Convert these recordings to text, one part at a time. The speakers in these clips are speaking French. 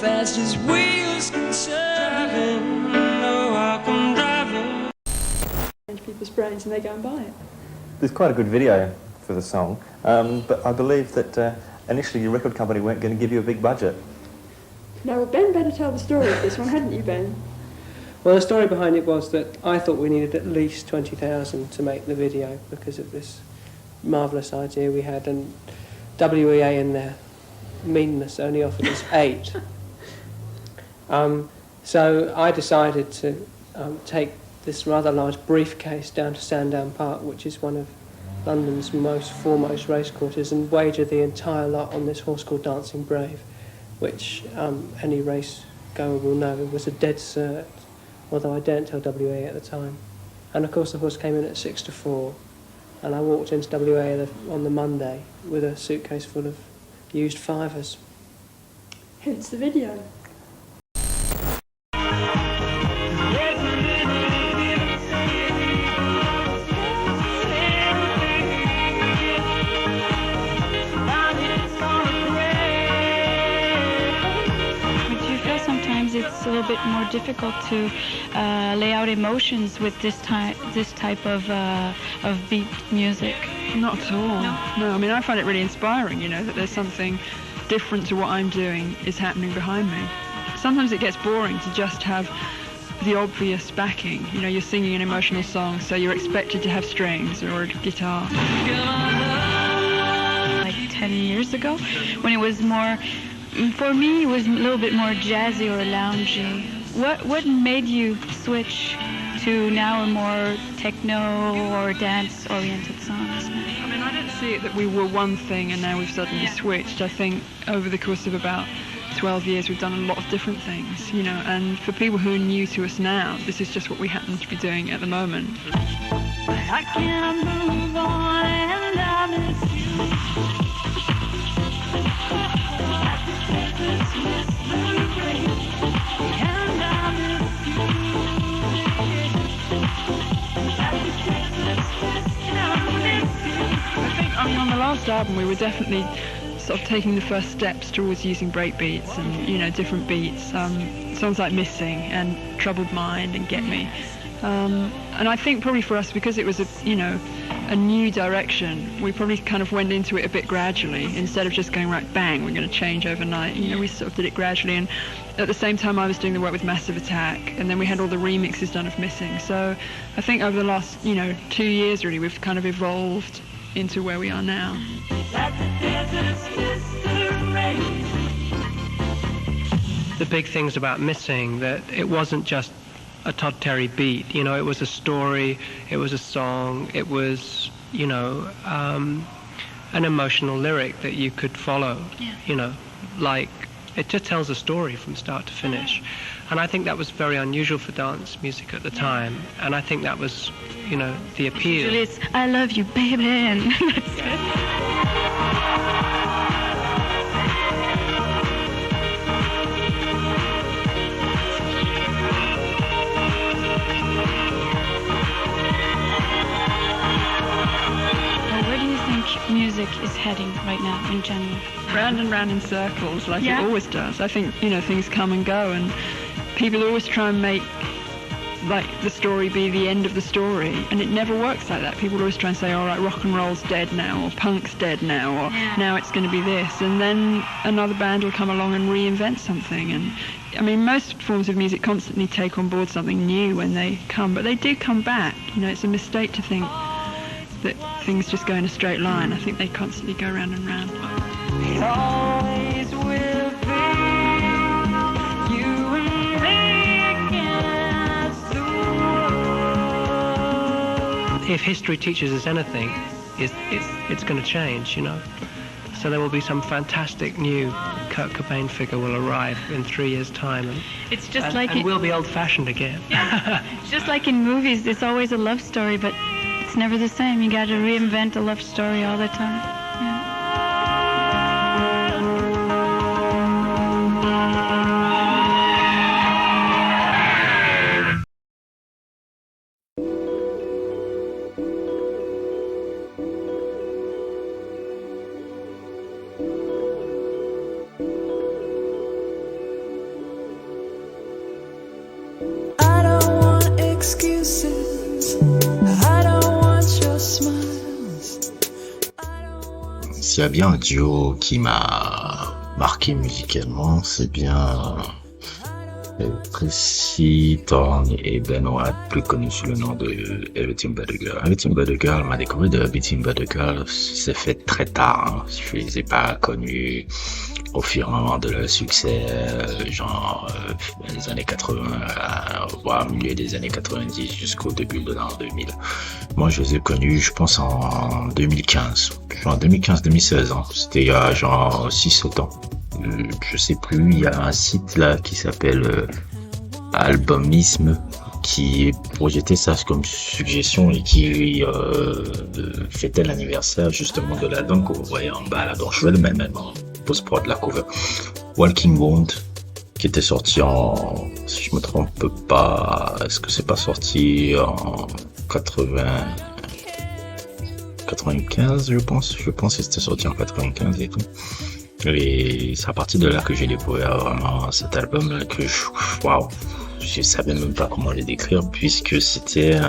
fast as wheels can turn. No, I can drive it. Change people's brains and they go and buy it. There's quite a good video for the song, but I believe that initially your record company weren't going to give you a big budget. No, well, Ben better tell the story of this one, hadn't you, Ben? Well, the story behind it was that I thought we needed at least 20,000 to make the video because of this marvellous idea we had, and WEA in their meanness only offered us 8. So I decided to take this rather large briefcase down to Sandown Park, which is one of London's foremost racecourses, and wager the entire lot on this horse called Dancing Brave, which any race goer will know was a dead cert, although I daren't tell WA at the time. And of course the horse came in at 6-4, and I walked into WA on the Monday with a suitcase full of used fivers. Hence the video. It's a little bit more difficult to lay out emotions with this type of beat music. Not at all. No, I mean, I find it really inspiring, you know, that there's something different to what I'm doing is happening behind me. Sometimes it gets boring to just have the obvious backing. You know, you're singing an emotional song, so you're expected to have strings or a guitar. Like 10 years ago, when it was more, for me, it was a little bit more jazzy or loungy. What made you switch to now a more techno or dance-oriented songs? I mean, I don't see it that we were one thing and now we've suddenly switched. I think over the course of about 12 years we've done a lot of different things, you know, and for people who are new to us now, this is just what we happen to be doing at the moment. I can't move on and I miss you. I mean, on the last album we were definitely sort of taking the first steps towards using breakbeats and, you know, different beats. Songs like Missing and Troubled Mind and Get Me. And I think probably for us, because it was a new direction, we probably kind of went into it a bit gradually instead of just going right bang, we're going to change overnight. You know, we sort of did it gradually, and at the same time I was doing the work with Massive Attack, and then we had all the remixes done of Missing. So I think over the last 2 years really we've kind of evolved into where we are now. The big things about Missing, that it wasn't just a Todd Terry beat, you know, it was a story, it was a song, it was, an emotional lyric that you could follow, like it just tells a story from start to finish. And I think that was very unusual for dance music at the time, and I think that was, the appeal. Usually it's, I love you, baby, and that's it. Music is heading right now in general? Round and round in circles, like it always does. I think, things come and go, and people always try and make like the story be the end of the story, and it never works like that. People always try and say, all right, rock and roll's dead now, or punk's dead now, or now it's going to be this, and then another band will come along and reinvent something. And I mean, most forms of music constantly take on board something new when they come, but they do come back. It's a mistake to think that things just go in a straight line. I think they constantly go round and round. It always will be you and me against the world. If history teaches us anything, it's going to change, So there will be some fantastic new Kurt Cobain figure will arrive in 3 years' time, and it's just and we'll be old-fashioned again. It's just like in movies, there's always a love story, but it's never the same. You got to reinvent a love story all the time. excuses. I don't want your smiles. S'il y a bien un duo qui m'a marqué musicalement, c'est bien Tracy Thorn et Ben Watt, plus connu sous le nom de Everything But a Girl. Everything But a Girl m'a découvert de Everything But a Girl, c'est fait très tard, hein. Je les ai pas connus au fur et à mesure de leur succès, dans les années 80, voire milieu des années 90 jusqu'au début de l'an 2000. Moi, je les ai connus, je pense, en 2015. En 2015-2016, hein. C'était il y a genre 6-7 ans. Je sais plus, il y a un site là qui s'appelle Albumisme qui projetait ça comme suggestion et qui fêtait l'anniversaire justement de l'album que vous voyez en bas là, dont je vais le mettre maintenant post-prod la cover, Walking Wound, qui était sorti en, si je me trompe pas, est-ce que c'est pas sorti en 95 je pense que c'était sorti en 95 et tout. Et c'est à partir de là que j'ai découvert vraiment cet album que je savais même pas comment le décrire puisque c'était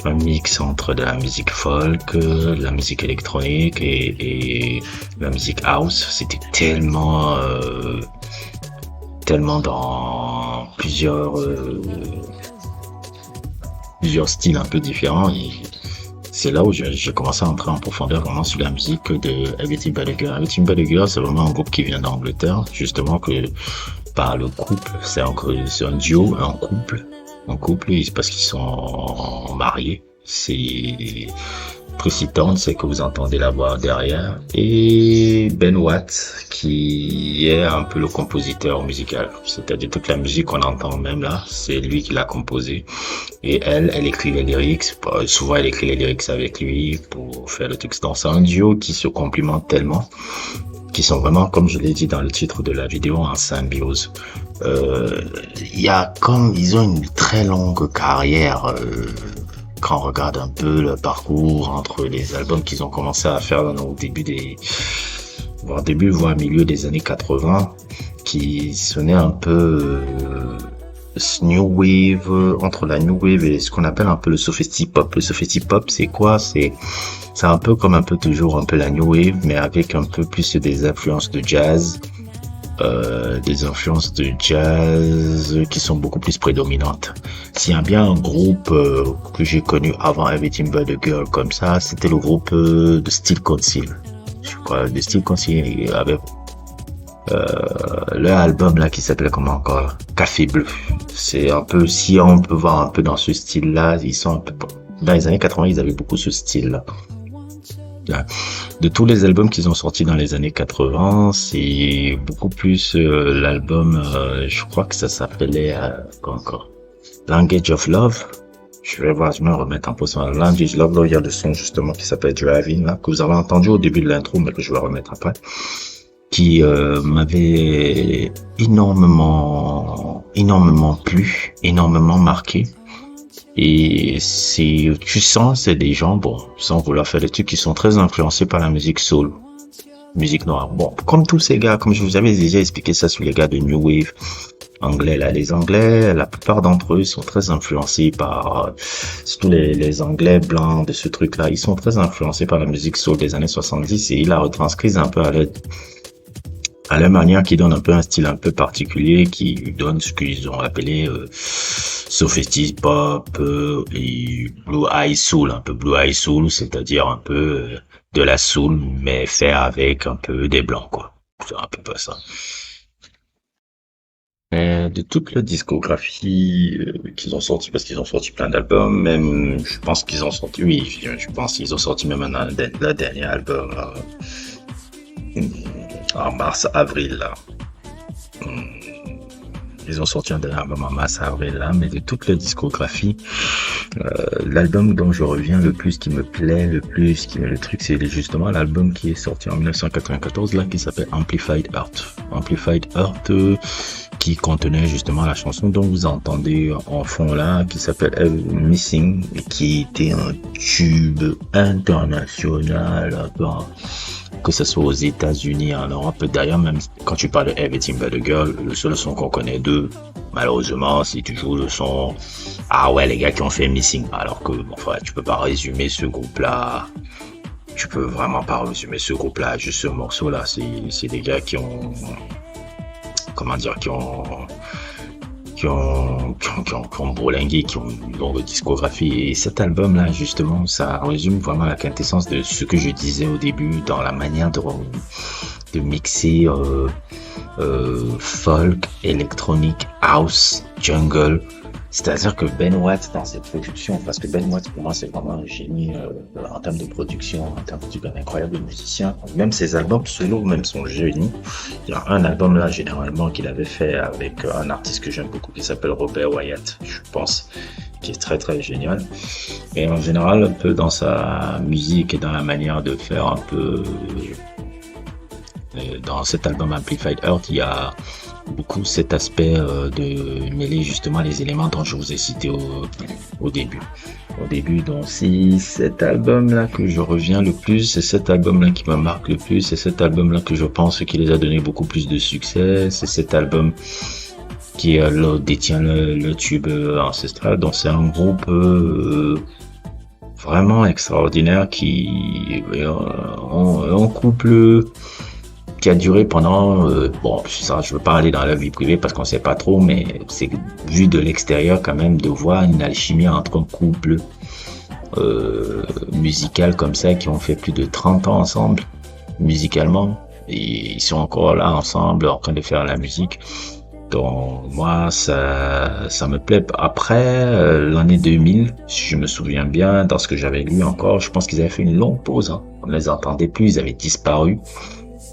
un mix entre de la musique folk, de la musique électronique et la musique house. C'était tellement dans plusieurs styles un peu différents. Et c'est là où j'ai commencé à entrer en profondeur vraiment sur la musique de Everything But a Girl. Everything But a Girl, c'est vraiment un groupe qui vient d'Angleterre, justement que par le couple, c'est un duo, un couple, parce qu'ils sont mariés. C'est Tracy Thorn, c'est que vous entendez la voix derrière, et Ben Watt, qui est un peu le compositeur musical. C'est-à-dire toute la musique qu'on entend même là, c'est lui qui l'a composée. Et elle écrit les lyrics. Souvent, elle écrit les lyrics avec lui pour faire le texte. Donc, c'est un duo qui se complimente tellement, qui sont vraiment, comme je l'ai dit dans le titre de la vidéo, en symbiose. Ils ont une très longue carrière, quand on regarde un peu le parcours entre les albums qu'ils ont commencé à faire au début voire milieu des années 80, qui sonnaient un peu new wave, entre la new wave et ce qu'on appelle un peu le sophisti-pop. Le sophisti-pop, c'est quoi? C'est un peu comme un peu toujours un peu la new wave, mais avec un peu plus des influences de jazz, qui sont beaucoup plus prédominantes. S'il y a bien un groupe que j'ai connu avant Everything But a Girl comme ça, c'était le groupe de Steel Council. Je crois, de Steel Council avec leur album là qui s'appelait comment encore, Café Bleu. C'est un peu, si on peut voir un peu dans ce style là, ils sont un peu, dans les années 80 ils avaient beaucoup ce style là. De tous les albums qu'ils ont sortis dans les années 80, c'est beaucoup plus l'album, je crois que ça s'appelait encore Language of Love. Je vais me remettre en position. Language of Love, là, il y a le son justement qui s'appelle Driving, là, que vous avez entendu au début de l'intro, mais que je vais remettre après, qui m'avait énormément plu, énormément marqué. Et tu sens, c'est des gens, bon, sans vouloir faire des trucs, qui sont très influencés par la musique soul, musique noire. Bon, comme tous ces gars, comme je vous avais déjà expliqué ça sur les gars de New Wave anglais, là, les Anglais, la plupart d'entre eux sont très influencés par, surtout les Anglais blancs de ce truc-là, ils sont très influencés par la musique soul des années 70 et ils la retranscrivent un peu à leur manière, qui donne un peu un style un peu particulier, qui donne ce qu'ils ont appelé sophisti pop et blue eye soul, un peu blue eye soul, c'est-à-dire un peu de la soul mais fait avec un peu des blancs, quoi. C'est un peu pas ça. De toute la discographie qu'ils ont sorti, parce qu'ils ont sorti plein d'albums, même je pense qu'ils ont sorti même le dernier album en mars-avril là. Ils ont sorti un dernier album en mars-avril là, mais de toute la discographie, l'album dont je reviens le plus, qui me plaît le plus, le truc, c'est justement l'album qui est sorti en 1994 là, qui s'appelle Amplified Earth. Amplified Earth, qui contenait justement la chanson dont vous entendez en fond là, qui s'appelle Missing, et qui était un tube international que ce soit aux États-Unis, en Europe. D'ailleurs, même quand tu parles de Everything But a Girl, le seul son qu'on connaît d'eux, malheureusement, c'est toujours le son « Ah ouais, les gars qui ont fait Missing ». Alors que, enfin, tu peux pas résumer ce groupe-là. Tu peux vraiment pas résumer ce groupe-là, juste ce morceau-là. C'est des gars qui ont... Comment dire, qui ont bourlingué, qui ont une longue discographie. Et cet album-là, justement, ça résume vraiment la quintessence de ce que je disais au début dans la manière de mixer folk, électronique, house, jungle. C'est-à-dire que Ben Watt dans cette production, parce que Ben Watt pour moi c'est vraiment un génie en termes de production, en termes d'un incroyable musicien. Même ses albums solo, même son génie. Il y a un album là généralement qu'il avait fait avec un artiste que j'aime beaucoup qui s'appelle Robert Wyatt, je pense, qui est très très génial. Et en général un peu dans sa musique et dans la manière de faire un peu dans cet album Amplified Earth, il y a beaucoup cet aspect de mêler justement les éléments dont je vous ai cité au début. Donc c'est cet album-là que je reviens le plus, c'est cet album-là qui me marque le plus, c'est cet album-là que je pense qui les a donné beaucoup plus de succès, c'est cet album qui détient le tube ancestral. Donc c'est un groupe vraiment extraordinaire qui un couple qui a duré pendant, bon, ça, je veux pas aller dans la vie privée parce qu'on sait pas trop, mais c'est vu de l'extérieur quand même de voir une alchimie entre un couple musical comme ça qui ont fait plus de 30 ans ensemble musicalement et ils sont encore là ensemble en train de faire la musique. Donc moi ça me plaît. Après l'année 2000, si je me souviens bien, dans ce que j'avais lu encore, je pense qu'ils avaient fait une longue pause, hein. On les entendait plus, ils avaient disparu.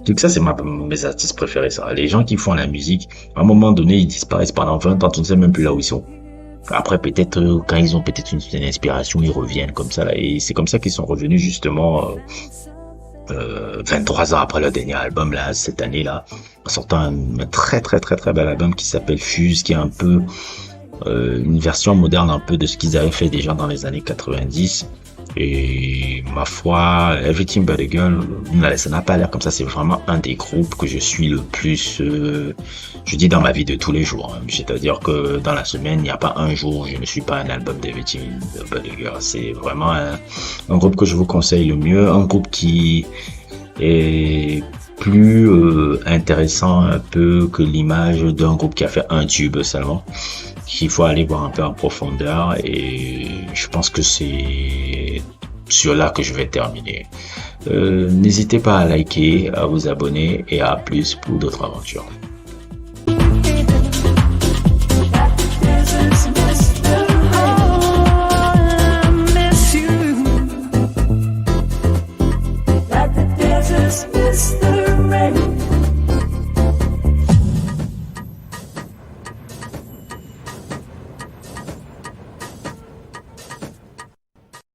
Donc ça, c'est mes artistes préférés, ça. Les gens qui font la musique, à un moment donné, ils disparaissent pendant 20 ans, on ne sait même plus là où ils sont. Après, peut-être, quand ils ont peut-être une inspiration, ils reviennent comme ça, là. Et c'est comme ça qu'ils sont revenus, justement, 23 ans après leur dernier album, là, cette année-là, en sortant un très, très, très, très bel album qui s'appelle Fuse, qui est un peu, une version moderne un peu de ce qu'ils avaient fait déjà dans les années 90. Et ma foi, Everything But a Girl, ça n'a pas l'air comme ça. C'est vraiment un des groupes que je suis le plus, je dis dans ma vie de tous les jours. Hein. C'est-à-dire que dans la semaine, il n'y a pas un jour où je ne suis pas un album d'Everything But a Girl. C'est vraiment un groupe que je vous conseille le mieux. Un groupe qui est plus intéressant un peu que l'image d'un groupe qui a fait un tube seulement. Qu'il faut aller voir un peu en profondeur et je pense que c'est sur là que je vais terminer. N'hésitez pas à liker, à vous abonner et à plus pour d'autres aventures. Like the desert's